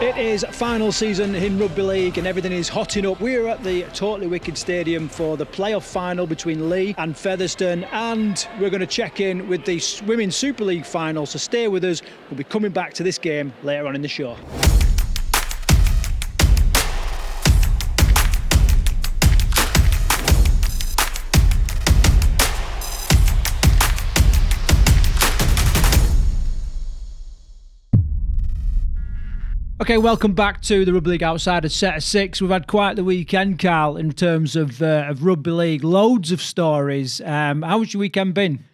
It is final season in Rugby League and everything is hotting up. We're at the Totally Wicked Stadium for the playoff final between Leigh and Featherstone, and we're going to check in with the Women's Super League final, so stay with us. We'll be coming back to this game later on in the show. Okay, welcome back to the Rugby League Outsiders set of 6. We've had quite the weekend, Carl, in terms of Rugby League. Loads of stories. How's your weekend been?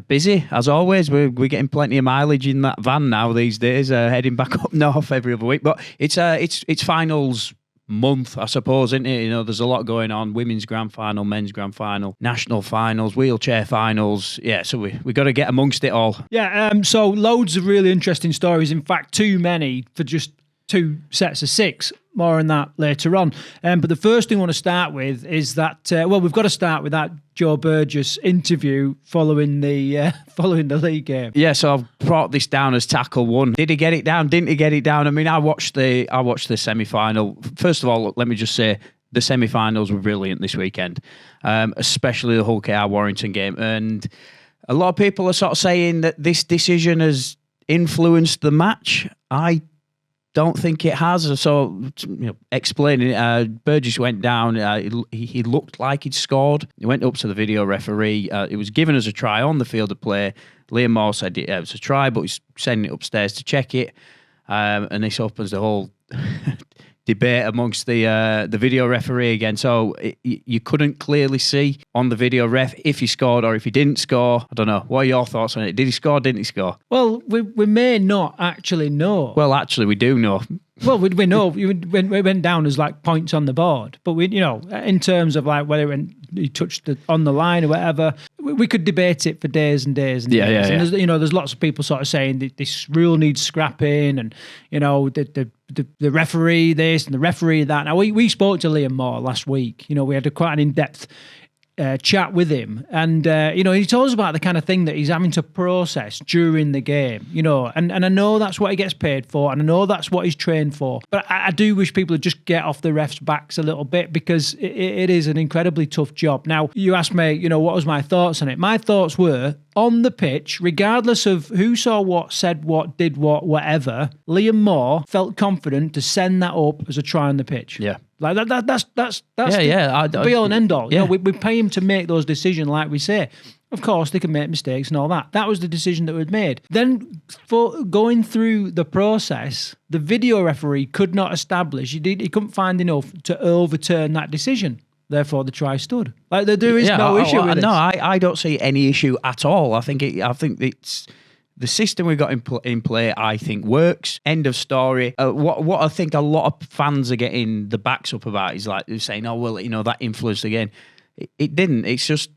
Busy, as always. We're getting plenty of mileage in that van now these days, heading back up north every other week. But it's finals month, I suppose, isn't it? You know, there's a lot going on. Women's grand final, men's grand final, national finals, wheelchair finals. Yeah, so we got to get amongst it all. Yeah, so loads of really interesting stories. In fact, too many for just 2 sets of 6. More on that later on. But the first thing I want to start with is that, we've got to start with that Joe Burgess interview following the league game. Yeah, so I've brought this down as tackle 1. Did he get it down? Didn't he get it down? I mean, I watched the semi-final. First of all, let me just say, the semi-finals were brilliant this weekend, especially the Hull KR Warrington game. And a lot of people are sort of saying that this decision has influenced the match. I don't think it has. So, explaining it, Burgess went down. He looked like he'd scored. He went up to the video referee. It was given as a try on the field of play. Liam Moore said it was a try, but he's sending it upstairs to check it. And this opens the whole debate amongst the video referee again. So you couldn't clearly see on the video ref if he scored or if he didn't score. I don't know. What are your thoughts on it? Did he score? Didn't he score? Well, we may not actually know. Well, actually, we do know. Well, we know it went down as like points on the board, but in terms of like whether he touched on the line or whatever, we could debate it for days and days and days. Yeah. And there's lots of people sort of saying that this rule needs scrapping, and the referee this and the referee that. Now we spoke to Liam Moore last week. We had quite an in-depth chat with him, and he told us about the kind of thing that he's having to process during the game, and I know that's what he gets paid for, and I know that's what he's trained for, but I do wish people would just get off the refs' backs a little bit, because it is an incredibly tough job. Now, you asked me, what was my thoughts on it? My thoughts were, on the pitch, regardless of who saw what, said what, did what, whatever, Liam Moore felt confident to send that up as a try on the pitch. Yeah. Like that's the be all and end all. Yeah. We pay him to make those decisions, like we say. Of course, they can make mistakes and all that. That was the decision that was made. Then, for going through the process, the video referee could not establish. He couldn't find enough to overturn that decision. Therefore, the try stood. Like there is no issue with it. No, I don't see any issue at all. I think it's the system we got in play. I think works. End of story. What I think a lot of fans are getting the backs up about is like they're saying, "Oh well, that influenced the game." It didn't. It's just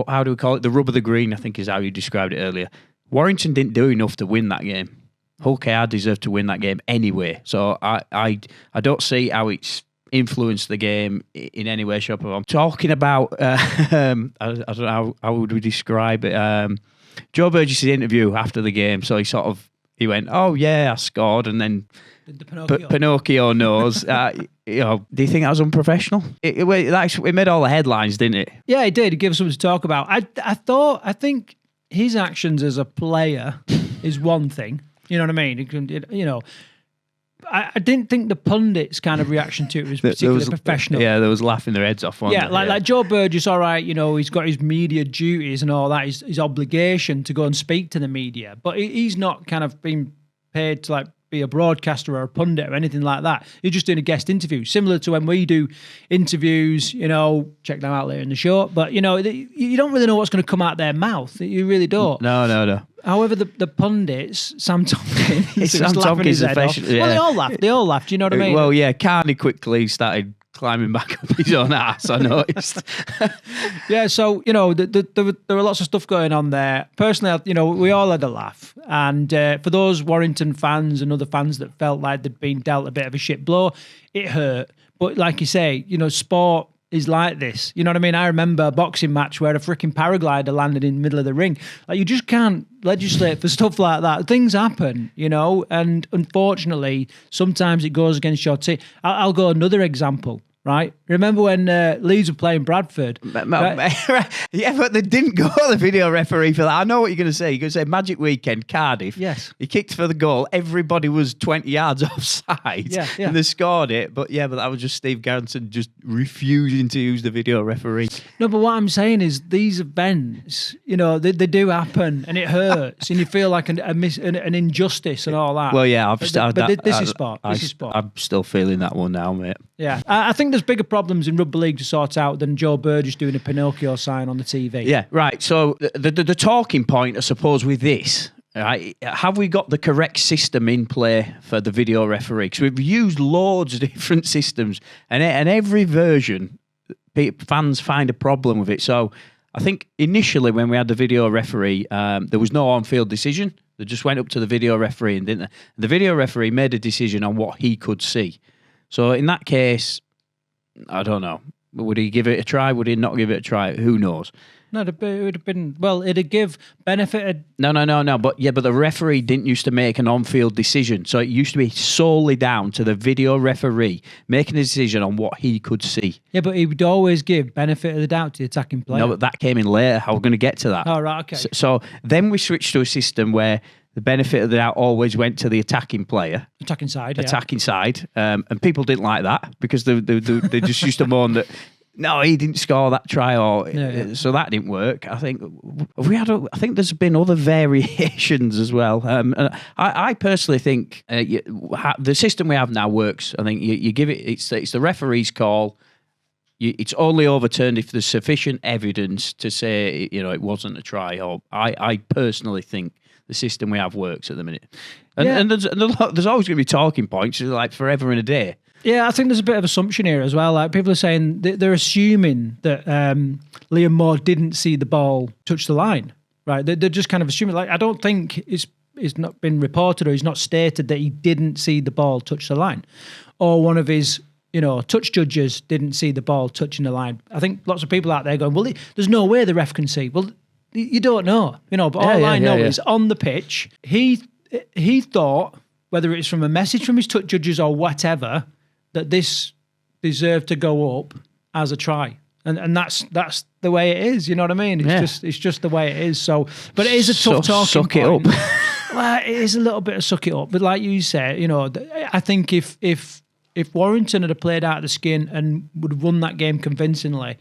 how do we call it? The rub of the green, I think, is how you described it earlier. Warrington didn't do enough to win that game. Hull KR deserved to win that game anyway. So I don't see how it's influenced the game in any way, shape, or form. Talking about, I don't know how would we describe it. Joe Burgess' interview after the game, so he went, "Oh yeah, I scored," and then Pinocchio knows. Do you think that was unprofessional? It made all the headlines, didn't it? Yeah, it did. It gave us something to talk about. I think his actions as a player is one thing. You know what I mean? I didn't think the pundits' kind of reaction to it was particularly professional. Yeah, they was laughing their heads off. Like Joe Burgess, all right, he's got his media duties and all that, his obligation to go and speak to the media, but he's not kind of being paid to like be a broadcaster or a pundit or anything like that. He's just doing a guest interview, similar to when we do interviews. Check them out later in the show. But you don't really know what's going to come out their mouth. You really don't. No. However, the pundits, Sam Tompkins, Sam Tompkins, well, they all laughed. You know what I mean? Well, yeah, Carney quickly started climbing back up his own ass, I noticed. Yeah, so, there were lots of stuff going on there. Personally, we all had a laugh. And for those Warrington fans and other fans that felt like they'd been dealt a bit of a shit blow, it hurt. But like you say, sport is like this. You know what I mean? I remember a boxing match where a freaking paraglider landed in the middle of the ring. Like, you just can't legislate for stuff like that. Things happen, you know, and unfortunately, sometimes it goes against your team. I'll go another example. Right? Remember when Leeds were playing Bradford? Yeah, but they didn't go to the video referee for that. I know what you're going to say. You're going to say Magic Weekend, Cardiff. Yes. He kicked for the goal. Everybody was 20 yards offside. Yeah. And they scored it. But yeah, but that was just Steve Garrison just refusing to use the video referee. No, but what I'm saying is these events, you know, they do happen and it hurts and you feel like an injustice and all that. Well, yeah, this is sport. This is sport. I'm still feeling that one now, mate. Yeah, I think there's bigger problems in rugby league to sort out than Joe Burgess doing a Pinocchio sign on the TV. Yeah, right. So the talking point, I suppose, with this, right, have we got the correct system in play for the video referee? Because we've used loads of different systems, and every version, fans find a problem with it. So I think initially when we had the video referee, there was no on-field decision. They just went up to the video referee and didn't they? The video referee made a decision on what he could see. So in that case, I don't know. Would he give it a try? Would he not give it a try? Who knows? No, it would have been, well, it'd give benefited. No. But the referee didn't used to make an on-field decision. So it used to be solely down to the video referee making a decision on what he could see. Yeah, but he would always give benefit of the doubt to the attacking player. No, but that came in later. I was going to get to that. Oh, right, okay. So then we switched to a system where the benefit of the doubt always went to the attacking player. Attacking side. And people didn't like that because they just used to moan that, no, he didn't score that try, so that didn't work. I think I think there's been other variations as well. I personally think the system we have now works. I think you give it. It's the referee's call. It's only overturned if there's sufficient evidence to say it wasn't a try. Or I personally think the system we have works at the minute. And there's always going to be talking points like forever and a day. Yeah, I think there's a bit of assumption here as well. Like, people are saying they're assuming that Liam Moore didn't see the ball touch the line, right? They're just kind of assuming. Like, I don't think it's not been reported or he's not stated that he didn't see the ball touch the line, or one of his touch judges didn't see the ball touching the line. I think lots of people out there going, well, there's no way the ref can see. Well, you don't know, but all I know is on the pitch, he thought, whether it's from a message from his touch judges or whatever, that this deserved to go up as a try. And that's the way it is, you know what I mean? It's just the way it is. So, but it is a tough talking suck point. It up. Well, it is a little bit of suck it up. But like you said, I think if Warrington had played out of the skin and would have won that game convincingly,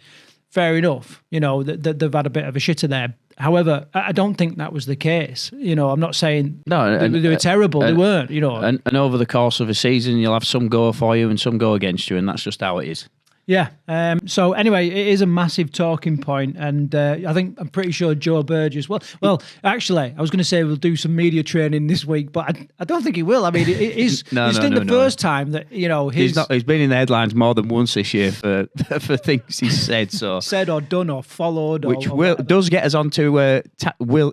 fair enough. That they've had a bit of a shitter there. However, I don't think that was the case. I'm not saying they were terrible. They weren't. And over the course of a season, you'll have some go for you and some go against you, and that's just how it is. Yeah. So anyway, it is a massive talking point, and I'm pretty sure Joe Burgess. Well, actually, I was going to say we'll do some media training this week, but I don't think he will. I mean, it's the first time that he's been in the headlines more than once this year for things he's said. So said or done or followed, which does get us on to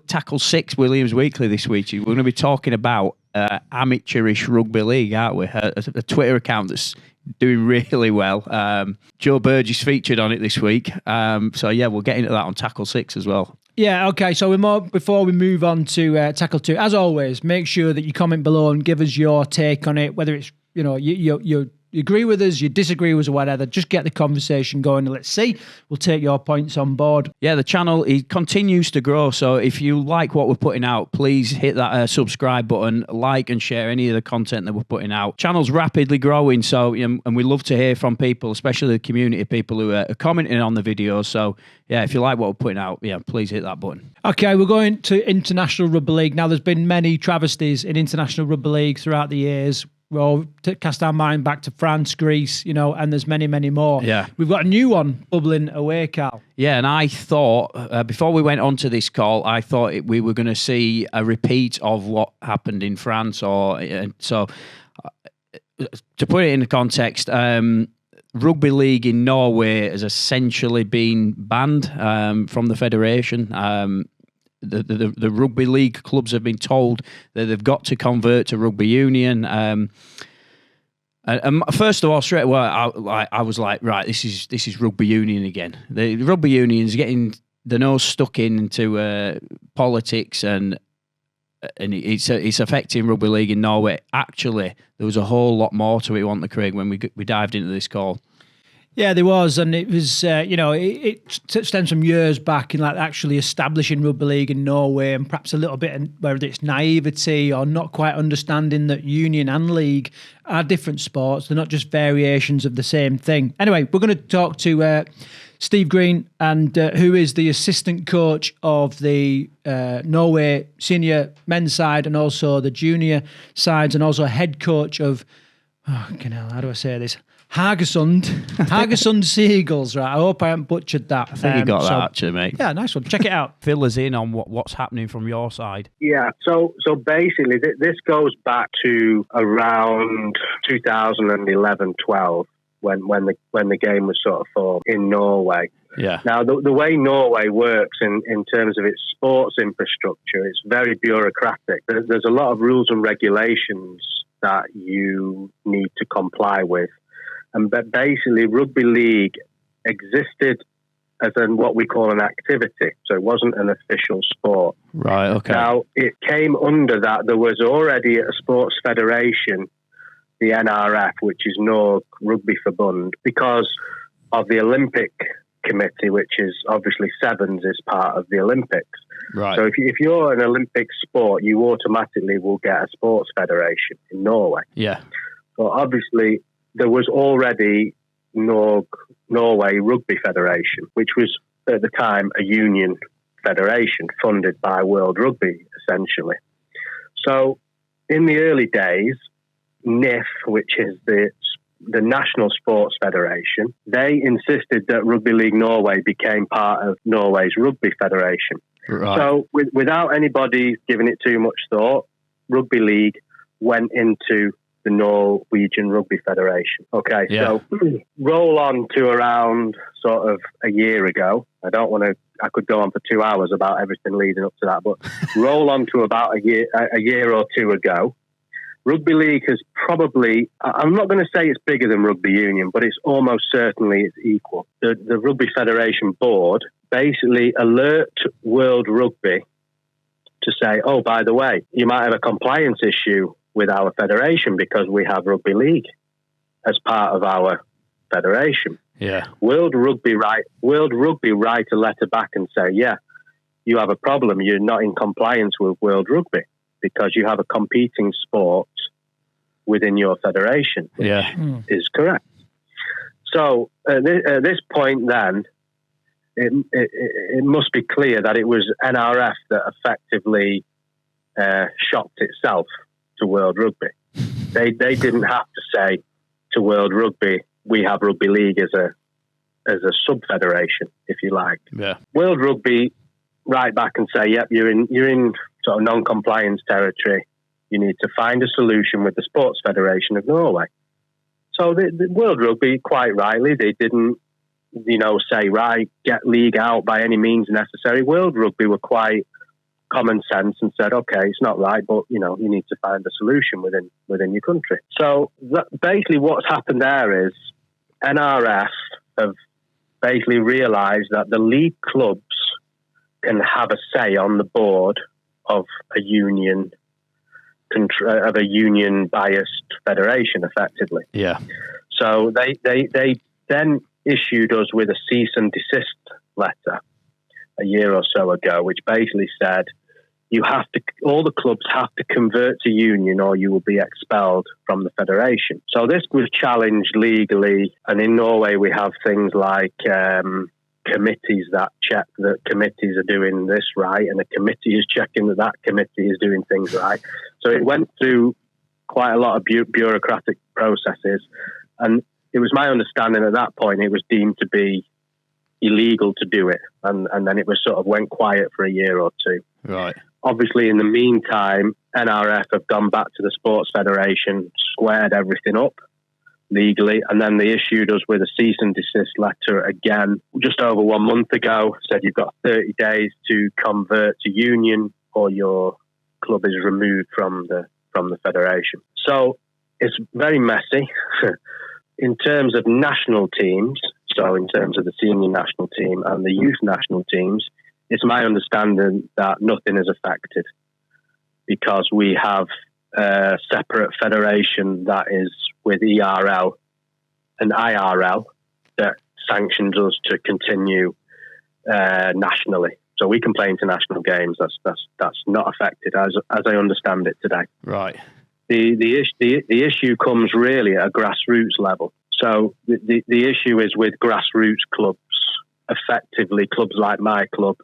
Tackle 6 Williams Weekly this week. We're going to be talking about amateurish rugby league, aren't we? A Twitter account that's doing really well. Joe Burgess featured on it this week. So yeah, we'll get into that on Tackle 6 as well. Yeah, okay. So before we move on to Tackle 2, as always, make sure that you comment below and give us your take on it, whether it's, you agree with us, you disagree with us or whatever. Just get the conversation going and let's see. We'll take your points on board. Yeah, the channel continues to grow. So if you like what we're putting out, please hit that subscribe button, like and share any of the content that we're putting out. Channel's rapidly growing, so and we love to hear from people, especially the community people who are commenting on the videos. So yeah, if you like what we're putting out, please hit that button. Okay, we're going to International Rugby League. Now, there's been many travesties in International Rugby League throughout the years. We'll cast our mind back to France, Greece, and there's many, many more. Yeah. We've got a new one bubbling away, Carl. Yeah, and I thought, before we went on to this call, I thought we were going to see a repeat of what happened in France. To put it in context, Rugby League in Norway has essentially been banned from the federation. The rugby league clubs have been told that they've got to convert to rugby union. And first of all, straight away, I was like, right, this is rugby union again. The rugby union's getting the nose stuck into politics, and it's affecting rugby league in Norway. Actually, there was a whole lot more to it, wasn't there, Craig, when we dived into this call? Yeah, there was, and it was, it stems from years back in like actually establishing rugby league in Norway, and perhaps a little bit, whether it's naivety or not quite understanding that union and league are different sports. They're not just variations of the same thing. Anyway, we're going to talk to Steve Green, and who is the assistant coach of the Norway senior men's side and also the junior sides, and also head coach of, how do I say this? Haugesund Seagulls, right? I hope I haven't butchered that. I think you got that actually, mate. Yeah, nice one. Check it out. Fill us in on what's happening from your side. Yeah, so basically this goes back to around 2011-12 when the game was sort of formed in Norway. Yeah. Now the way Norway works in terms of its sports infrastructure, it's very bureaucratic. There's a lot of rules and regulations that you need to comply with. And basically, rugby league existed as what we call an activity, so it wasn't an official sport. Right. Okay. Now it came under that. There was already a sports federation, the NRF, which is Norge Rugby Forbund, because of the Olympic Committee, which is obviously Sevens is part of the Olympics. Right. So if you're an Olympic sport, you automatically will get a sports federation in Norway. Yeah. So obviously, there was already Norway Rugby Federation, which was at the time a union federation funded by World Rugby, essentially. So in the early days, NIF, which is the National Sports Federation, they insisted that Rugby League Norway became part of Norway's Rugby Federation. Right. So without anybody giving it too much thought, Rugby League went into the Norwegian Rugby Federation. Okay, Yeah. So roll on to around sort of a year ago. I could go on for 2 hours about everything leading up to that, but roll on to about a year or two ago. Rugby League has probably, I'm not going to say it's bigger than Rugby Union, but it's almost certainly it's equal. The Rugby Federation Board basically alert World Rugby to say, oh, by the way, you might have a compliance issue with our federation because we have Rugby League as part of our federation. Yeah. World Rugby write a letter back and say, yeah, you have a problem. You're not in compliance with World Rugby because you have a competing sport within your federation, which is correct. So at this point then, it must be clear that it was NRF that effectively shocked itself to World Rugby. They didn't have to say to World Rugby, we have Rugby League as a sub-federation, if you like. Yeah. World Rugby write back and say, yep, you're in sort of non-compliance territory. You need to find a solution with the Sports Federation of Norway. So the World Rugby, quite rightly, they didn't, say, right, get league out by any means necessary. World Rugby were quite common sense and said, okay, it's not right, but, you need to find a solution within your country. So basically what's happened there is NRF have basically realised that the league clubs can have a say on the board of a union biased federation, effectively. Yeah. So they then issued us with a cease and desist letter a year or so ago, which basically said all the clubs have to convert to union or you will be expelled from the federation. So this was challenged legally, and in Norway we have things like committees that check that committees are doing this right, and a committee is checking that committee is doing things right. So it went through quite a lot of bureaucratic processes, and it was my understanding at that point it was deemed to be illegal to do it, and then it was sort of went quiet for a year or two. Right. Obviously, in the meantime, NRF have gone back to the Sports Federation, squared everything up legally, and then they issued us with a cease and desist letter again just over 1 month ago. Said you've got 30 days to convert to union or your club is removed from the federation. So it's very messy. In terms of national teams, so in terms of the senior national team and the youth national teams, it's my understanding that nothing is affected because we have a separate federation that is with ERL and IRL that sanctions us to continue nationally. So we can play international games. That's not affected as I understand it today. Right. The issue comes really at a grassroots level. So the issue is with grassroots clubs, effectively clubs like my club,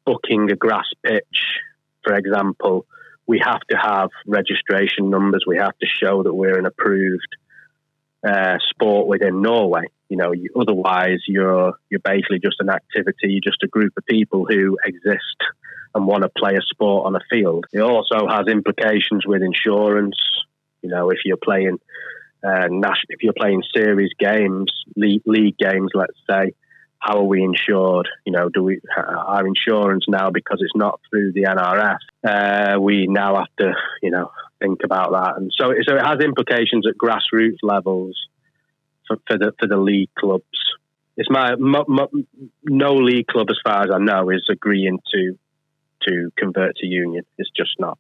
booking a grass pitch, for example, we have to have registration numbers. We have to show that we're an approved sport within Norway. Otherwise you're basically just an activity. You're just a group of people who exist and want to play a sport on a field. It also has implications with insurance. If you're playing series games, league games, let's say, how are we insured? Our insurance now, because it's not through the NRF, we now have to, think about that. And so it has implications at grassroots levels for the league clubs. It's no league club, as far as I know, is agreeing to convert to union. It's just not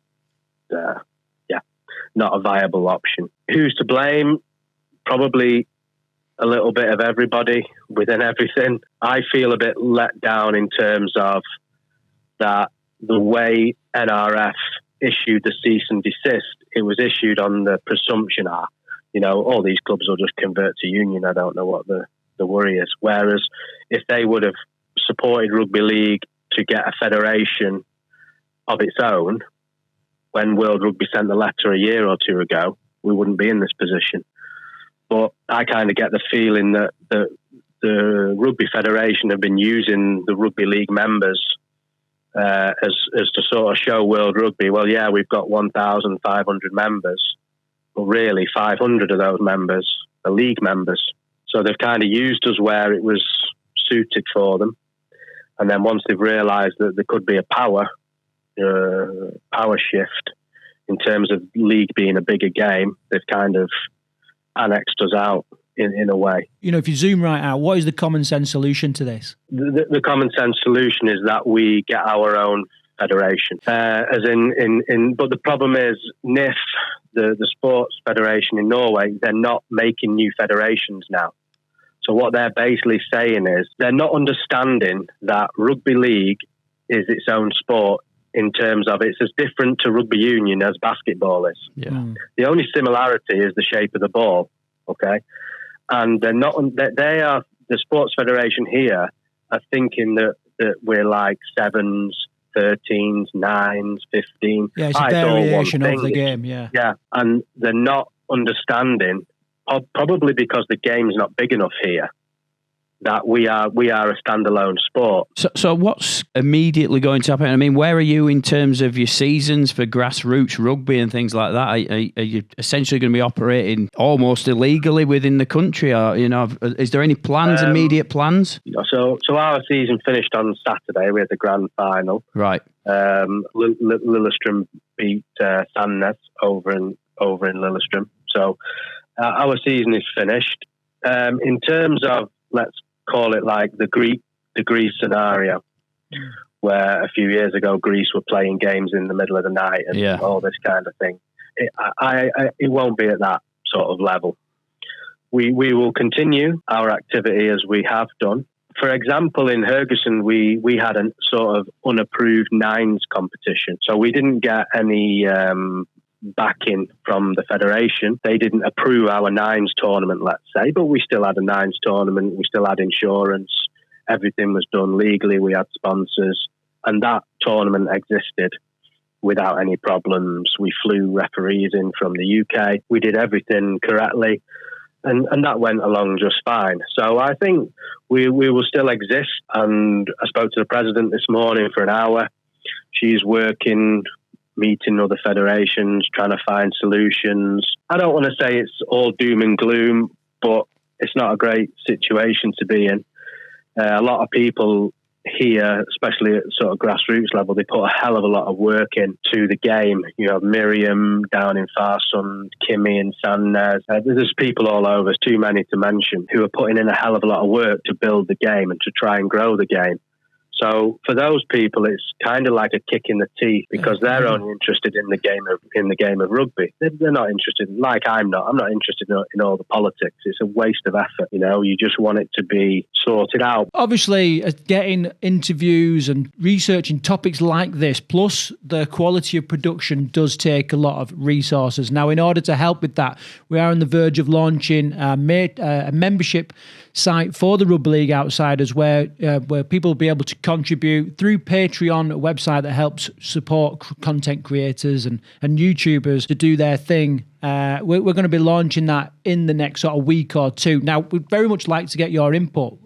a viable option. Who's to blame? Probably a little bit of everybody within everything. I feel a bit let down in terms of that the way NRF issued the cease and desist, it was issued on the presumption all these clubs will just convert to union. I don't know what the worry is. Whereas if they would have supported Rugby League to get a federation of its own, when World Rugby sent the letter a year or two ago, we wouldn't be in this position. But I kind of get the feeling that the Rugby Federation have been using the Rugby League members as to sort of show World Rugby, well, yeah, we've got 1,500 members, but really 500 of those members are league members. So they've kind of used us where it was suited for them. And then once they've realised that there could be a power shift in terms of league being a bigger game, they've kind of annexed us out in a way. If you zoom right out, what is the common sense solution to this? The common sense solution is that we get our own federation. But the problem is NIF, the sports federation in Norway, they're not making new federations now. So what they're basically saying is they're not understanding that rugby league is its own sport in terms of it's as different to rugby union as basketball is. Yeah. The only similarity is the shape of the ball, okay? And they're not. They are the sports federation here are thinking that we're like 7s, 13s, 9s, 15. Yeah, it's a variation of the game. Yeah, yeah, and they're not understanding, probably because the game's not big enough here, that we are a standalone sport. So what's immediately going to happen? I mean, where are you in terms of your seasons for grassroots rugby and things like that? Are you essentially going to be operating almost illegally within the country? Or, is there any plans, immediate plans? So our season finished on Saturday. We had the grand final. Right. Lillestrøm beat Sandnes over in Lillestrøm. So our season is finished. In terms of, let's call it like the Greece scenario, where a few years ago Greece were playing games in the middle of the night and all this kind of thing. It won't be at that sort of level. We will continue our activity as we have done. For example, in Haugesund, we had a sort of unapproved nines competition. So we didn't get any backing from the federation. They didn't approve our nines tournament, let's say, but we still had a nines tournament. We still had insurance. Everything was done legally. We had sponsors, and that tournament existed without any problems. We flew referees in from the UK. We did everything correctly, and that went along just fine. So I think we will still exist. And I spoke to the president this morning for an hour. She's working, meeting other federations, trying to find solutions. I don't want to say it's all doom and gloom, but it's not a great situation to be in. A lot of people here, especially at sort of grassroots level, they put a hell of a lot of work into the game. You know, Miriam down in Farsund, Kimmy and Sandnes. There's people all over, there's too many to mention, who are putting in a hell of a lot of work to build the game and to try and grow the game. So for those people, it's kind of like a kick in the teeth, because they're only interested in the game of rugby. They're not interested, like I'm not interested in all the politics. It's a waste of effort. You know, you just want it to be sorted out. Obviously, getting interviews and researching topics like this, plus the quality of production, does take a lot of resources. Now, in order to help with that, we are on the verge of launching a membership site for the Rugby League Outsiders, where people will be able to contribute through Patreon, a website that helps support content creators and YouTubers to do their thing. We're going to be launching that in the next sort of week or two. Now, we'd very much like to get your input.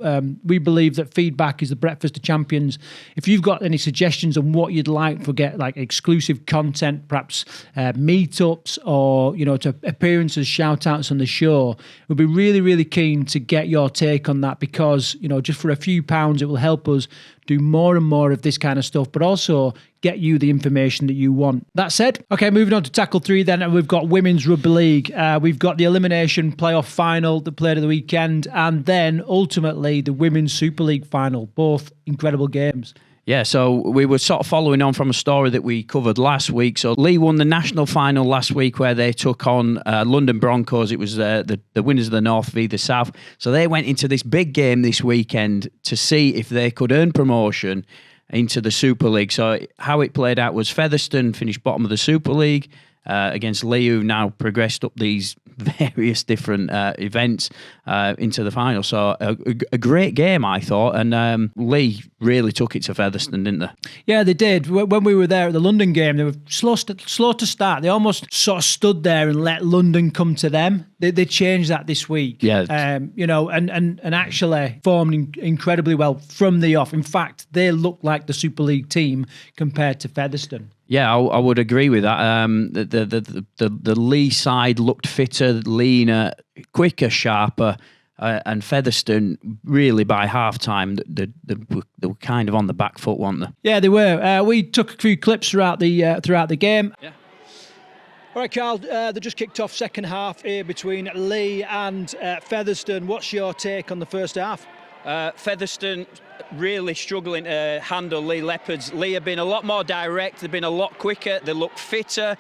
We believe that feedback is the breakfast of champions. If you've got any suggestions on what you'd like for like exclusive content, perhaps meetups or, you know, to appearances, shout outs on the show, we'd be really, really keen to get your take on that, because, you know, just for a few pounds, it will help us do more and more of this kind of stuff, but also get you the information that you want. That said, okay, moving on to tackle 3 then, and we've got Women's Rugby League. We've got the elimination playoff final that played at the weekend, and then ultimately the Women's Super League final. Both incredible games. Yeah, so we were sort of following on from a story that we covered last week. So Leigh won the national final last week, where they took on London Broncos. It was the winners of the North v the South. So they went into this big game this weekend to see if they could earn promotion into the Super League. So how it played out was Featherstone finished bottom of the Super League against Leigh, who now progressed up these various different events into the final. So a great game, I thought, and Leigh really took it to Featherstone, didn't they? Yeah, they did. When we were there at the London game, they were slow to start. They almost sort of stood there and let London come to them. They changed that this week. Yeah. You know, and actually formed incredibly well from the off. In fact, they looked like the Super League team compared to Featherstone. Yeah, I would agree with that. The Leigh side looked fitter, leaner, quicker, sharper, and Featherstone really by half time they were kind of on the back foot, weren't they? Yeah, they were. We took a few clips throughout the game. Yeah. All right, Carl. They just kicked off second half here between Leigh and Featherstone. What's your take on the first half? Featherstone really struggling to handle Leigh Leopards. Leigh have been a lot more direct, they've been a lot quicker, they look fitter,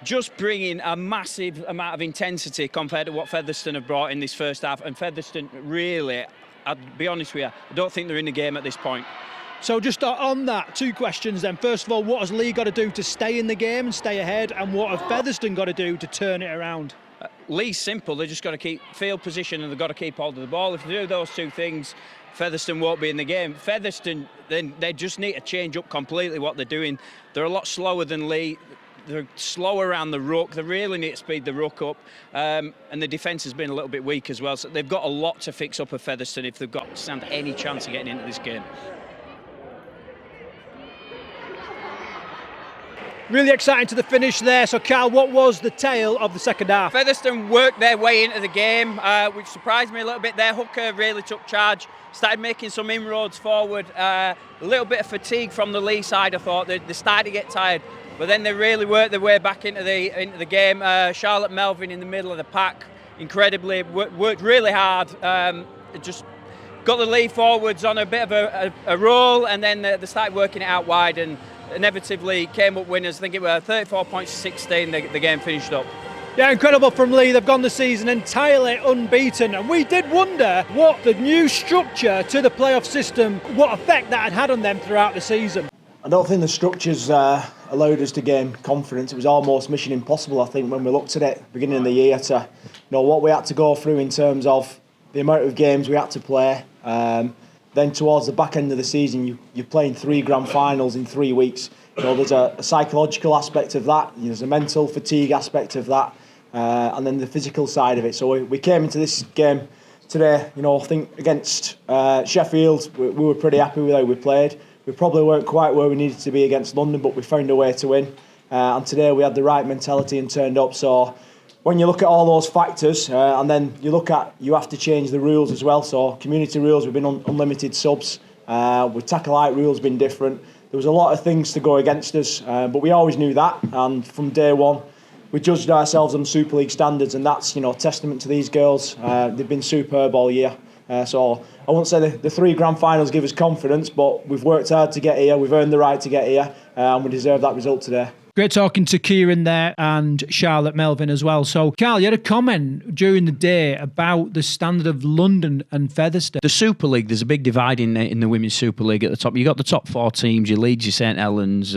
just bringing a massive amount of intensity compared to what Featherstone have brought in this first half. And Featherstone really, I'll be honest with you, I don't think they're in the game at this point. So just on that, 2 questions then. First of all, what has Leigh got to do to stay in the game and stay ahead, and what have Featherstone got to do to turn it around? Leigh's simple, they've just got to keep field position and they've got to keep hold of the ball. If they do those 2 things, Featherstone won't be in the game. Featherstone, then they just need to change up completely what they're doing. They're a lot slower than Leigh. They're slower around the ruck. They really need to speed the ruck up. And the defence has been a little bit weak as well. So they've got a lot to fix up of Featherstone if they've got to stand any chance of getting into this game. Really exciting to the finish there. So, Carl, what was the tale of the second half? Featherstone worked their way into the game, which surprised me a little bit. Their hooker really took charge, started making some inroads forward. A little bit of fatigue from the Leigh side, I thought. They started to get tired, but then they really worked their way back into the game. Charlotte Melvin in the middle of the pack, incredibly, worked really hard. Just got the Leigh forwards on a bit of a roll, and then they started working it out wide and inevitably came up winners. I think it were 34 points to 16 the game finished up. Yeah, incredible from Leigh. They've gone the season entirely unbeaten, and we did wonder what the new structure to the playoff system, what effect that had on them throughout the season. I don't think the structures allowed us to gain confidence. It was almost mission impossible, I think, when we looked at it beginning of the year, to know what we had to go through in terms of the amount of games we had to play. Then towards the back end of the season, you're playing 3 grand finals in 3 weeks. You know, there's a psychological aspect of that. There's a mental fatigue aspect of that, and then the physical side of it. So we came into this game today. You know, I think against Sheffield, we were pretty happy with how we played. We probably weren't quite where we needed to be against London, but we found a way to win. And today we had the right mentality and turned up. So when you look at all those factors, and then you have to change the rules as well. So community rules, we've been on unlimited subs. With tackle height rules been different. There was a lot of things to go against us, but we always knew that. And from day one, we judged ourselves on Super League standards, and that's testament to these girls. They've been superb all year. So I won't say the 3 grand finals give us confidence, but we've worked hard to get here. We've earned the right to get here, and we deserve that result today. Great talking to Kieran there and Charlotte Melvin as well. So, Carl, you had a comment during the day about the standard of London and Featherstone. The Super League, there's a big divide in the Women's Super League at the top. You got the top 4 teams, your Leeds, your St Helens,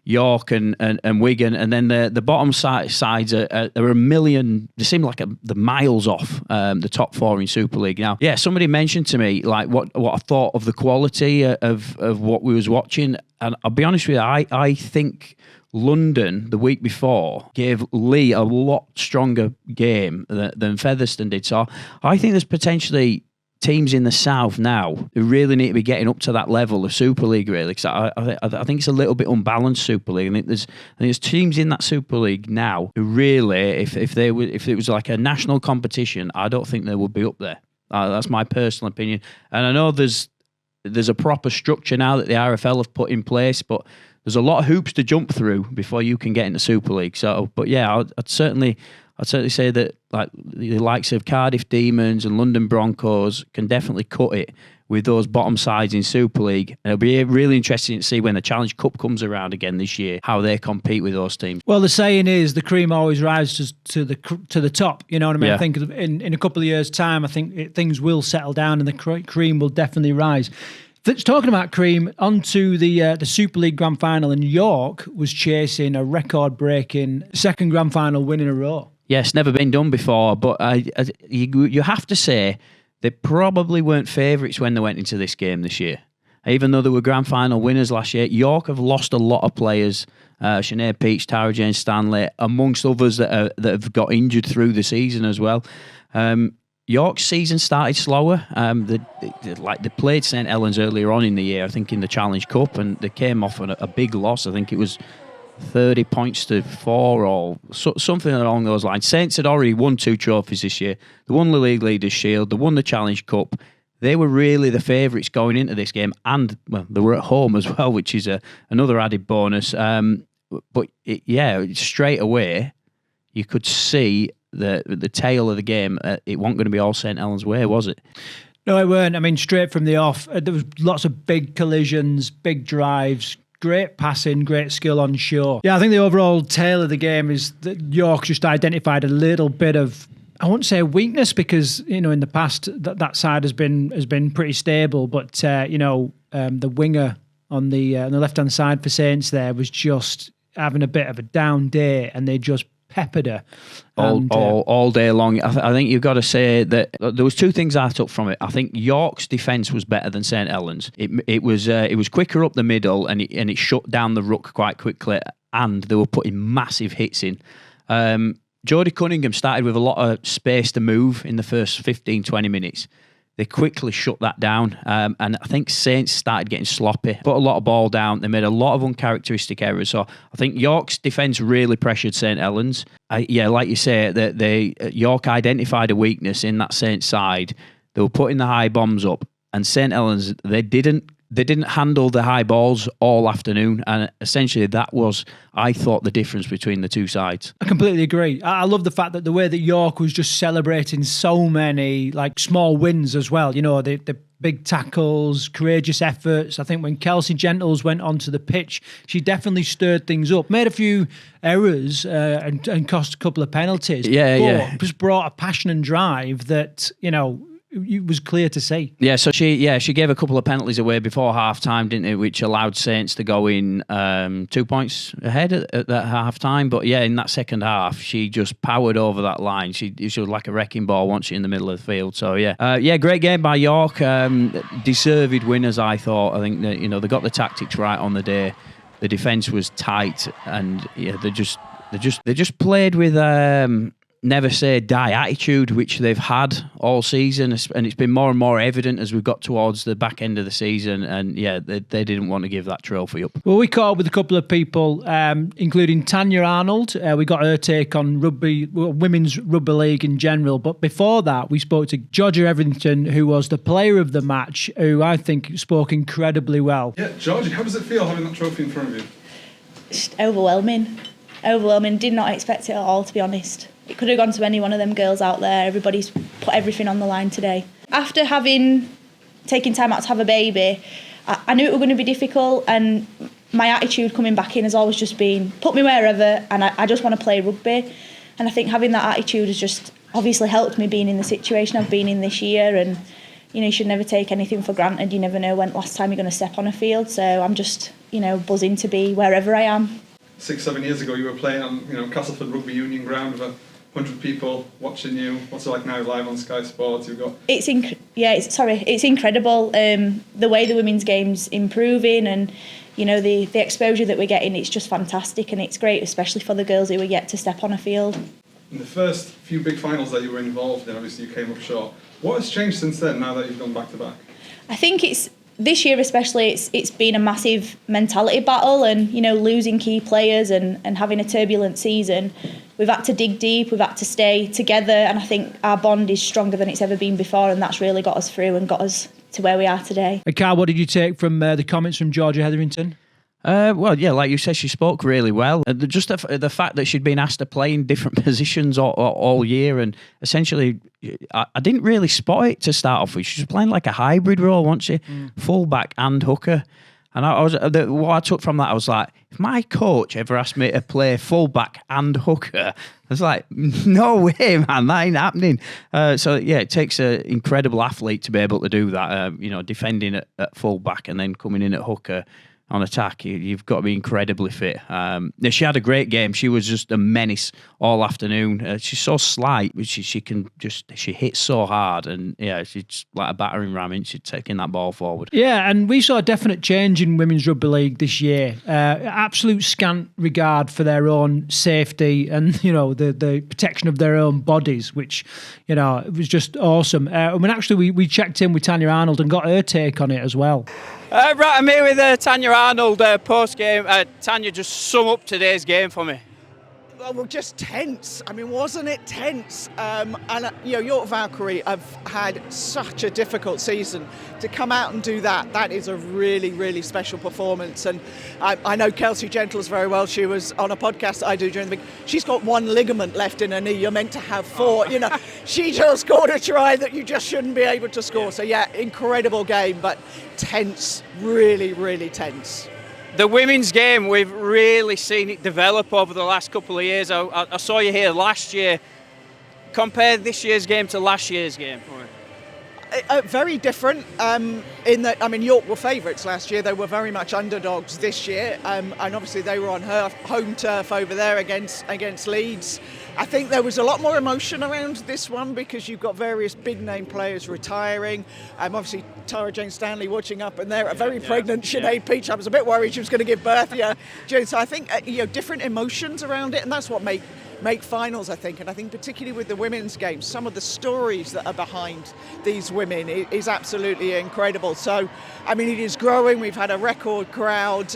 York and Wigan, and then the bottom sides are a million. They seem like the miles off the top 4 in Super League. Now, yeah, somebody mentioned to me like what I thought of the quality of what we was watching, and I'll be honest with you, I think London the week before gave Leigh a lot stronger game than Featherstone did. So I think there's potentially teams in the south now who really need to be getting up to that level of Super League, really, because I think it's a little bit unbalanced Super League. I think there's teams in that Super League now who really, if it was like a national competition, I don't think they would be up there. That's my personal opinion. And I know there's a proper structure now that the RFL have put in place, but there's a lot of hoops to jump through before you can get into Super League. So, but yeah, I'd certainly say that like the likes of Cardiff Demons and London Broncos can definitely cut it with those bottom sides in Super League. And it'll be really interesting to see when the Challenge Cup comes around again this year, how they compete with those teams. Well, the saying is the cream always rises to the top. You know what I mean? Yeah. I think in a couple of years' time, I think things will settle down and the cream will definitely rise. Talking about cream, onto the Super League Grand Final, and York was chasing a record-breaking second Grand Final win in a row. Yes, never been done before, but you have to say they probably weren't favourites when they went into this game this year. Even though they were Grand Final winners last year, York have lost a lot of players. Sinead Peach, Tara Jane Stanley, amongst others that have got injured through the season as well. York's season started slower. They played St Helens earlier on in the year, I think in the Challenge Cup, and they came off a big loss. I think it was 30 points to 4 or something along those lines. Saints had already won 2 trophies this year. They won the League Leaders' Shield. They won the Challenge Cup. They were really the favourites going into this game, and well, they were at home as well, which is another added bonus. But straight away you could see the tail of the game. It wasn't going to be all St Helens' way, was it? No, it weren't. I mean, straight from the off, there was lots of big collisions, big drives, great passing, great skill on show. Yeah, I think the overall tale of the game is that York just identified a little bit of, I won't say weakness, because in the past that side has been pretty stable, but the winger on the left hand side for Saints there was just having a bit of a down day, and they just peppered her all day long. I think you've got to say that there was 2 things I took from it. I think York's defence was better than St Helens. It was quicker up the middle, and it shut down the ruck quite quickly, and they were putting massive hits in. Jodie Cunningham started with a lot of space to move in the first 15-20 minutes. They quickly shut that down, and I think Saints started getting sloppy, put a lot of ball down. They made a lot of uncharacteristic errors. So I think York's defence really pressured St Helens. Like you say, that York identified a weakness in that Saints side. They were putting the high bombs up, and St Helens, they didn't handle the high balls all afternoon, and essentially that was, I thought, the difference between the 2 sides. I completely agree. I love the fact that the way that York was just celebrating so many small wins as well. The big tackles, courageous efforts. I think when Kelsey Gentles went onto the pitch, she definitely stirred things up, made a few errors and cost a couple of penalties. But just brought a passion and drive that, it was clear to see. Yeah, so she gave a couple of penalties away before half time, didn't it? Which allowed Saints to go in 2 points ahead at that half time. But yeah, in that second half, she just powered over that line. She was like a wrecking ball once she's in the middle of the field. So great game by York. Deserved winners, I thought. I think that they got the tactics right on the day. The defence was tight, and they just played with never say die attitude, which they've had all season, and it's been more and more evident as we've got towards the back end of the season. And they didn't want to give that trophy up. Well, we caught up with a couple of people, including Tanya Arnold. We got her take on women's rugby league in general. But before that, we spoke to Georgia Etherington, who was the player of the match, who I think spoke incredibly well. Yeah, Georgia, how does it feel having that trophy in front of you? Just overwhelming. Did not expect it at all, to be honest. It could have gone to any one of them girls out there. Everybody's put everything on the line today. After taking time out to have a baby, I knew it was going to be difficult, and my attitude coming back in has always just been, put me wherever, and I just want to play rugby. And I think having that attitude has just obviously helped me being in the situation I've been in this year. And, you should never take anything for granted. You never know when last time you're going to step on a field. So I'm just, buzzing to be wherever I am. 6-7 years ago, you were playing on, Castleford Rugby Union ground with 100 people watching you. What's it like now, live on Sky Sports? You've got it's incredible. The way the women's game's improving, and the exposure that we're getting, it's just fantastic, and it's great, especially for the girls who are yet to step on a field. In the first few big finals that you were involved in, obviously you came up short. What has changed since then? Now that you've gone back to back, I think this year especially, it's been a massive mentality battle, and losing key players and having a turbulent season. We've had to dig deep, we've had to stay together, and I think our bond is stronger than it's ever been before, and that's really got us through and got us to where we are today. And Carl, what did you take from the comments from Georgia Hetherington? Well, yeah, like you said, she spoke really well. Just the fact that she'd been asked to play in different positions all year, and essentially, I didn't really spot it to start off with. She was playing like a hybrid role, wasn't she? Fullback and hooker. And what I took from that, I was like, if my coach ever asked me to play fullback and hooker, I was like, no way, man, that ain't happening. So yeah, it takes an incredible athlete to be able to do that. Defending at fullback and then coming in at hooker on attack, you've got to be incredibly fit. She had a great game. She was just a menace all afternoon. She's so slight, but she hits so hard, and she's like a battering ram, and she's taking that ball forward. Yeah, and we saw a definite change in women's rugby league this year. Absolute scant regard for their own safety and the protection of their own bodies, which it was just awesome. Actually we checked in with Tanya Arnold and got her take on it as well. Right, I'm here with Tanya Arnold post-game. Tanya, just sum up today's game for me. Well, just tense. I mean, wasn't it tense? York Valkyrie have had such a difficult season. To come out and do that is a really, really special performance. And I know Kelsey Gentles very well. She was on a podcast I do during the week. She's got one ligament left in her knee. You're meant to have four. She just scored a try that you just shouldn't be able to score. So, yeah, incredible game, but tense, really, really tense. The women's game, we've really seen it develop over the last couple of years. I saw you here last year. Compare this year's game to last year's game. Very different in that, York were favourites last year. They were very much underdogs this year. And obviously they were on her home turf over there against Leeds. I think there was a lot more emotion around this one because you've got various big name players retiring. Obviously Tara Jane Stanley watching up, and there a very pregnant Sinead Peach. I was a bit worried she was going to give birth. So I think different emotions around it, and that's what make finals, I think. And I think particularly with the women's game, some of the stories that are behind these women is absolutely incredible. So it is growing. We've had a record crowd.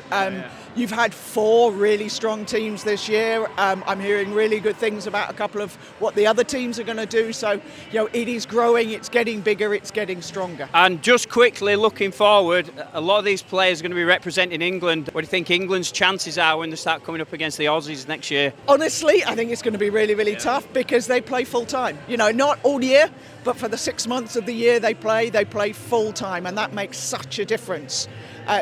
You've had 4 really strong teams this year. I'm hearing really good things about a couple of what the other teams are going to do. So, it is growing, it's getting bigger, it's getting stronger. And just quickly looking forward, a lot of these players are going to be representing England. What do you think England's chances are when they start coming up against the Aussies next year? Honestly, I think it's going to be really, really tough because they play full time. Not all year, but for the 6 months of the year they play full time, and that makes such a difference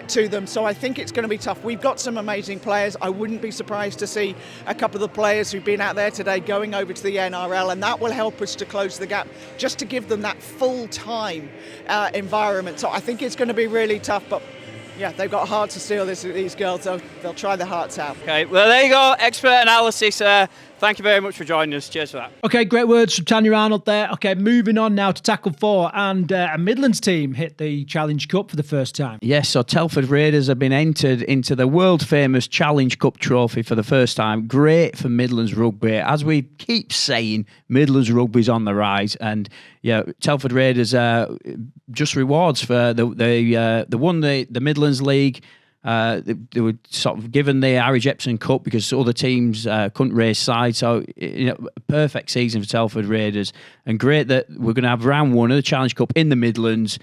to them. So I think it's going to be tough. We've got some amazing players. I wouldn't be surprised to see a couple of the players who've been out there today going over to the NRL, and that will help us to close the gap, just to give them that full-time environment. So I think it's going to be really tough, but yeah, they've got hearts to steal, these girls. They'll try their hearts out. Okay, well, there you go. Expert analysis Thank you very much for joining us. Cheers for that. Okay, great words from Tanya Arnold there. Okay, moving on now to tackle 4, and a Midlands team hit the Challenge Cup for the first time. Yes, so Telford Raiders have been entered into the world famous Challenge Cup trophy for the first time. Great for Midlands rugby. As we keep saying, Midlands rugby's on the rise, and Telford Raiders just rewards for they won the Midlands League. They were sort of given the Harry Jepson Cup because other teams couldn't raise sides. So, a perfect season for Telford Raiders. And great that we're going to have round 1 of the Challenge Cup in the Midlands.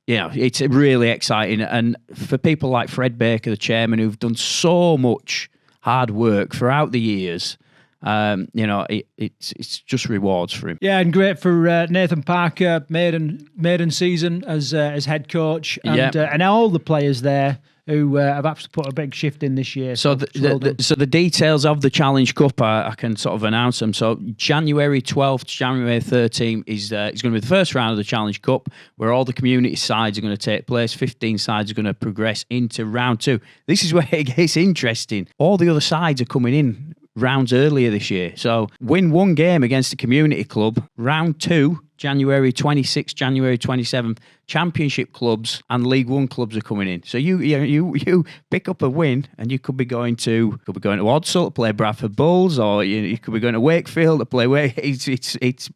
It's really exciting. And for people like Fred Baker, the chairman, who've done so much hard work throughout the years, it's just rewards for him. Yeah, and great for Nathan Parker, maiden season as head coach, and all the players there who have absolutely put a big shift in this year. So the details of the Challenge Cup, I can sort of announce them. So January 12th to January 13th is going to be the first round of the Challenge Cup, where all the community sides are going to take place. 15 sides are going to progress into round 2. This is where it gets interesting. All the other sides are coming in rounds earlier this year. So win 1 game against a community club. Round 2, January 26th, January 27th, Championship clubs and League One clubs are coming in. So you pick up a win, and you could be going to Odsall to play Bradford Bulls, or you could be going to Wakefield to play It's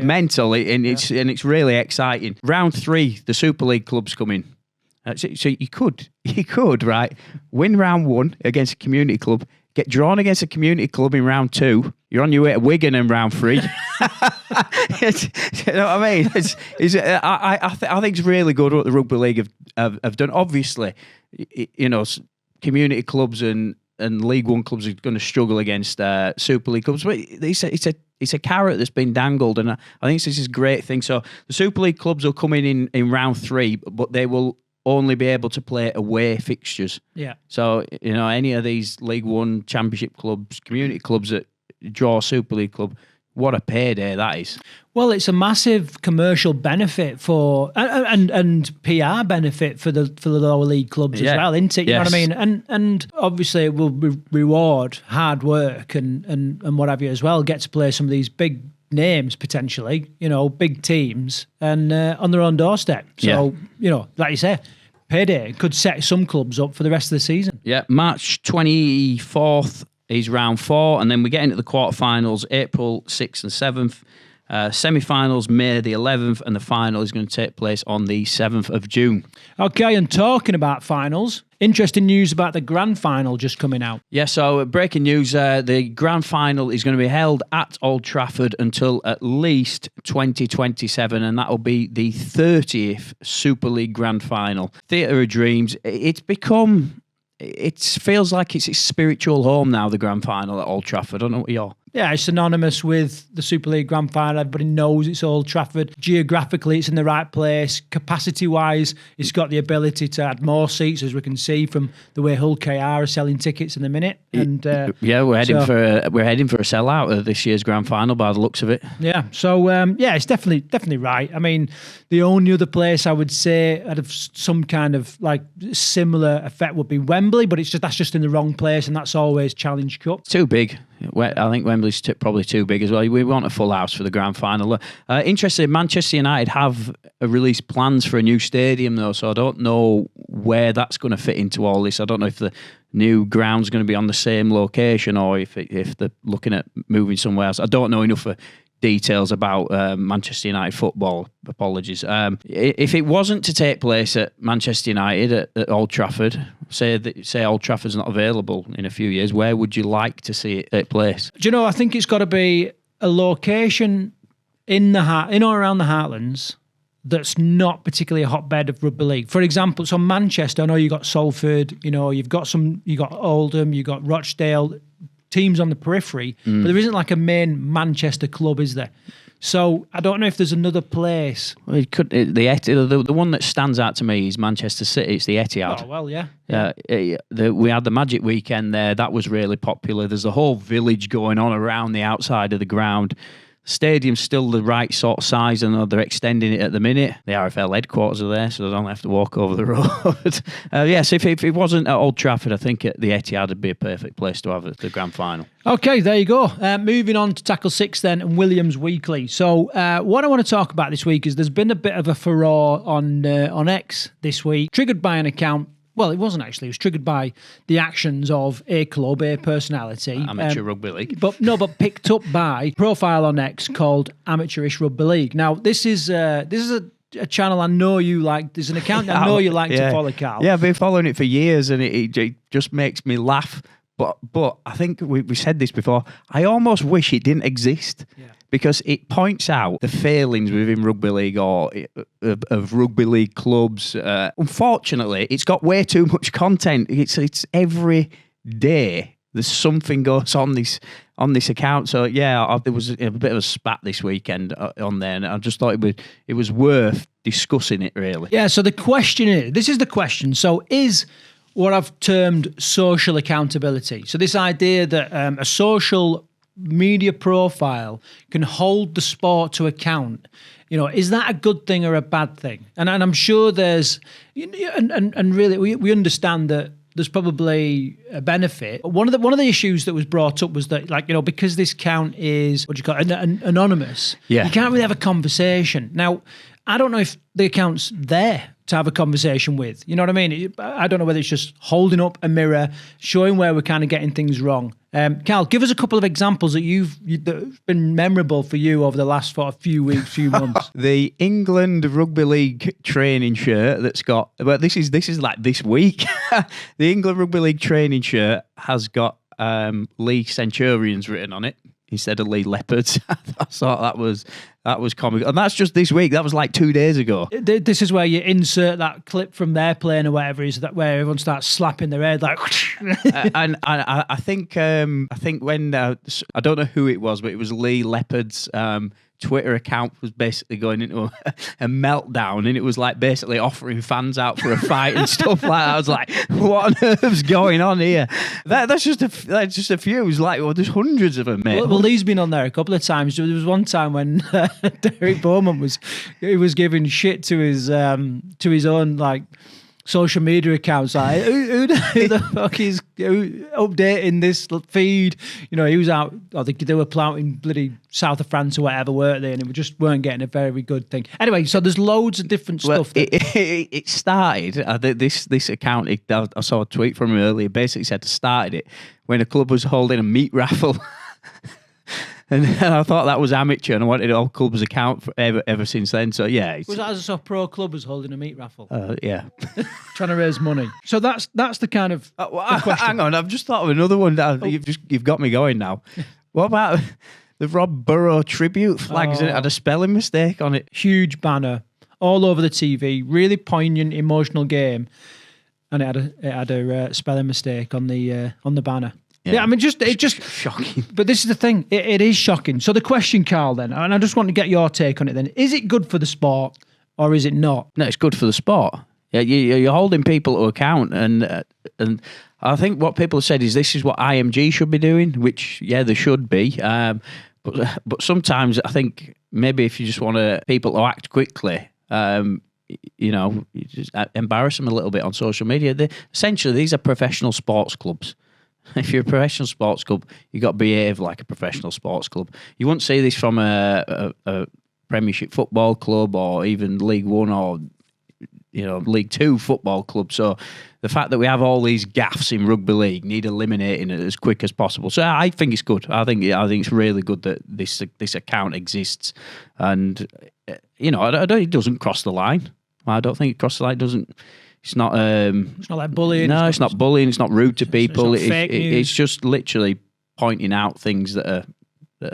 mental, and it's really exciting. Round 3, the Super League clubs come in. So you could right win round 1 against a community club, get drawn against a community club in round 2. You're on your way to Wigan in round 3. You know what I mean? I think it's really good what the Rugby League have done. Obviously, community clubs and League One clubs are going to struggle against Super League clubs. But it's a carrot that's been dangled, and I think this is a great thing. So the Super League clubs will come in round 3, but they will only be able to play away fixtures. Yeah. So, any of these League One Championship clubs, community clubs that draw a Super League club, what a payday that is. Well, it's a massive commercial benefit for and PR benefit for the lower league clubs as well, isn't it? You know what I mean? And obviously it will reward hard work and what have you as well. Get to play some of these big names potentially, big teams, and on their own doorstep. So, like you say, payday could set some clubs up for the rest of the season. Yeah, March 24th is round 4, and then we get into the quarterfinals, April 6th and 7th. Semi-finals May the 11th, and the final is going to take place on the 7th of June. Okay, and talking about finals, interesting news about the grand final just coming out. Yeah, so breaking news, the grand final is going to be held at Old Trafford until at least 2027, and that will be the 30th Super League grand final. Theatre of Dreams, it feels like it's its spiritual home now, the grand final at Old Trafford. I don't know what you're... Yeah, it's synonymous with the Super League Grand Final. Everybody knows it's Old Trafford. Geographically, it's in the right place. Capacity-wise, it's got the ability to add more seats, as we can see from the way Hull KR are selling tickets in a minute. And we're heading for a sellout of this year's Grand Final by the looks of it. Yeah, so it's definitely right. I mean, the only other place I would say out of some kind of like similar effect would be Wembley, but that's just in the wrong place, and that's always Challenge Cup. Too big. I think Wembley's probably too big as well. We want a full house for the grand final. Interesting, Manchester United have released plans for a new stadium though, so I don't know where that's going to fit into all this. I don't know if the new ground's going to be on the same location or if they're looking at moving somewhere else. I don't know enough details about Manchester United football. Apologies. If it wasn't to take place at Manchester United at Old Trafford, say Old Trafford's not available in a few years, where would you like to see it take place? Do you know? I think it's got to be a location in or around the Heartlands that's not particularly a hotbed of rugby league. For example, so Manchester, I know you got Salford, you've got Oldham, you got Rochdale, teams on the periphery, but there isn't like a main Manchester club, is there? So I don't know if there's another place. Well, it could. The one that stands out to me is Manchester City. It's the Etihad. Oh well, yeah. We had the Magic Weekend there. That was really popular. There's a whole village going on around the outside of the ground. Stadium's still the right sort of size, and they're extending it at the minute. The RFL headquarters are there, so they don't have to walk over the road. Yes, if it wasn't at Old Trafford, I think at the Etihad would be a perfect place to have the grand final. Okay, there you go. Moving on to Tackle 6 then, and Williams Weekly. So what I want to talk about this week is there's been a bit of a furore on X this week, triggered by an account. Well, it wasn't actually. It was triggered by the actions of a club, a personality. Amateur Rugby League. But picked up by a profile on X called Amateurish Rugby League. Now, this is a channel I know you like. There's an account I know you like to follow, Carl. Yeah, I've been following it for years, and it just makes me laugh. But I think we said this before. I almost wish it didn't exist. Yeah. Because it points out the failings within rugby league or of rugby league clubs. Unfortunately, it's got way too much content. It's every day there's something goes on this account. So yeah, there was a bit of a spat this weekend on there, and I just thought it was worth discussing it really. Yeah. So the question is, this is the question. So is what I've termed social accountability. So this idea that a social media profile can hold the sport to account, is that a good thing or a bad thing? And I'm sure there's, and really we understand that there's probably a benefit. One of the issues that was brought up was that, because this count is anonymous, you can't really have a conversation. Now, I don't know if the account's there to have a conversation with. You know what I mean? I don't know whether it's just holding up a mirror, showing where we're kind of getting things wrong. Carl, give us a couple of examples that have been memorable for you over the last few weeks, few months. The England Rugby League training shirt that's got, well, this is like this week. The England Rugby League training shirt has got Leigh Centurions written on it instead of Leigh Leopards. I thought that was comical. And that's just this week. That was like 2 days ago. This is where you insert that clip from their playing or whatever, is that where everyone starts slapping their head like. and I think when I don't know who it was, but it was Leigh Leopards. Twitter account was basically going into a meltdown, and it was like basically offering fans out for a fight and stuff like that. I was like, what on earth's going on here? That's just a few. It was like, well, there's hundreds of them, mate. Well, Leigh's been on there a couple of times. There was one time when Derek Bowman was giving shit to his own like social media accounts, like who the fuck is updating this feed? He was out. I think they were plouting bloody south of France or whatever, weren't they? And it just weren't getting a very good thing. Anyway, so there's loads of different stuff. It started. This account. I saw a tweet from him earlier. Basically said it started it when a club was holding a meat raffle. And I thought that was amateur, and I wanted all clubs account for ever since then. So yeah, was that as a pro club was holding a meat raffle? Yeah, trying to raise money. So that's the kind of the question. Hang on, I've just thought of another one. You've got me going now. What about the Rob Burrow tribute flags? It had a spelling mistake on it. Huge banner all over the TV. Really poignant, emotional game, and it had a spelling mistake on the banner. Yeah, I mean, it's just shocking. But this is the thing; it is shocking. So the question, Carl, then, and I just want to get your take on it. Then, is it good for the sport, or is it not? No, it's good for the sport. Yeah, you're holding people to account, and I think what people have said is this is what IMG should be doing, which they should be. But sometimes I think maybe if you just want people to act quickly, you just embarrass them a little bit on social media. Essentially, these are professional sports clubs. If you're a professional sports club, you've got to behave like a professional sports club. You won't see this from a Premiership football club or even League One or League Two football club. So the fact that we have all these gaffes in rugby league need eliminating it as quick as possible. So I think it's good. I think it's really good that this account exists, and it doesn't cross the line. I don't think it crosses the line. It doesn't. It's not like bullying. No, it's not bullying. It's not rude to people. It's just literally pointing out things that are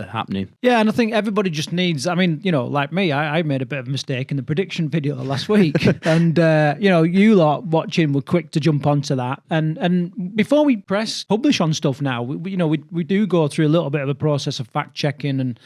happening. Yeah, and I think everybody just needs. I mean, like me, I made a bit of a mistake in the prediction video last week, and you lot watching were quick to jump onto that. And before we publish on stuff now, we do go through a little bit of a process of fact checking and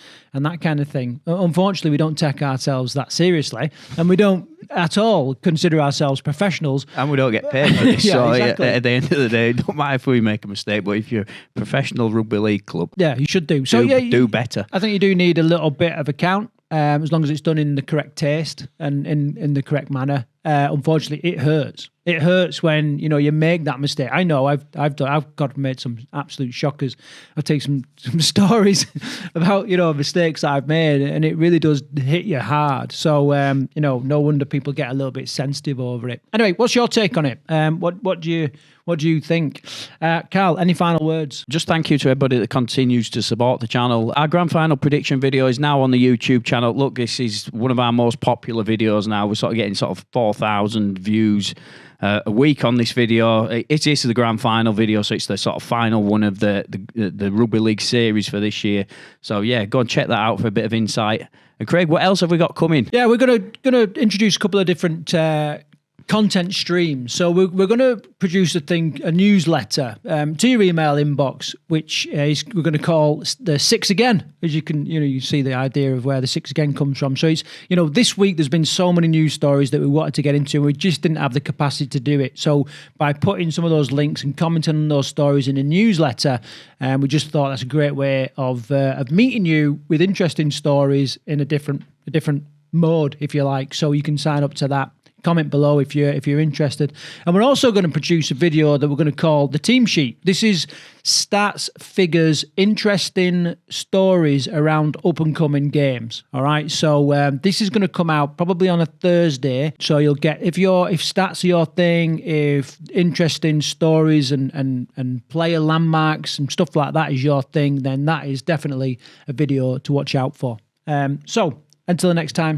that kind of thing. Unfortunately, we don't take ourselves that seriously, and we don't at all consider ourselves professionals, and we don't get paid for this. So exactly. At the end of the day, it don't matter if we make a mistake, but if you're a professional rugby league club, you should do. So do better. I think you do need a little bit of account, as long as it's done in the correct taste and in the correct manner. Unfortunately, it hurts. It hurts when you make that mistake. I know I've made some absolute shockers. I've taken some stories about mistakes that I've made, and it really does hit you hard. So no wonder people get a little bit sensitive over it. Anyway, what's your take on it? What do you think, Carl? Any final words? Just thank you to everybody that continues to support the channel. Our grand final prediction video is now on the YouTube channel. Look, this is one of our most popular videos now. We're sort of getting 4,000 views a week on this video. It is the grand final video, so it's the sort of final one of the Rugby League series for this year. So yeah, go and check that out for a bit of insight. And Craig, what else have we got coming? Yeah, we're gonna introduce a couple of different content streams. So we're going to produce a newsletter to your email inbox, which we're going to call the Six Again, as you can you see the idea of where the Six Again comes from. So it's this week there's been so many news stories that we wanted to get into, and we just didn't have the capacity to do it. So by putting some of those links and commenting on those stories in a newsletter, we just thought that's a great way of meeting you with interesting stories in a different mode, if you like. So you can sign up to that. Comment below if you're interested. And we're also going to produce a video that we're going to call the Team Sheet. This is stats, figures, interesting stories around up-and-coming games. All right, so this is going to come out probably on a Thursday. So you'll get, if stats are your thing, if interesting stories and player landmarks and stuff like that is your thing, then that is definitely a video to watch out for. So until the next time,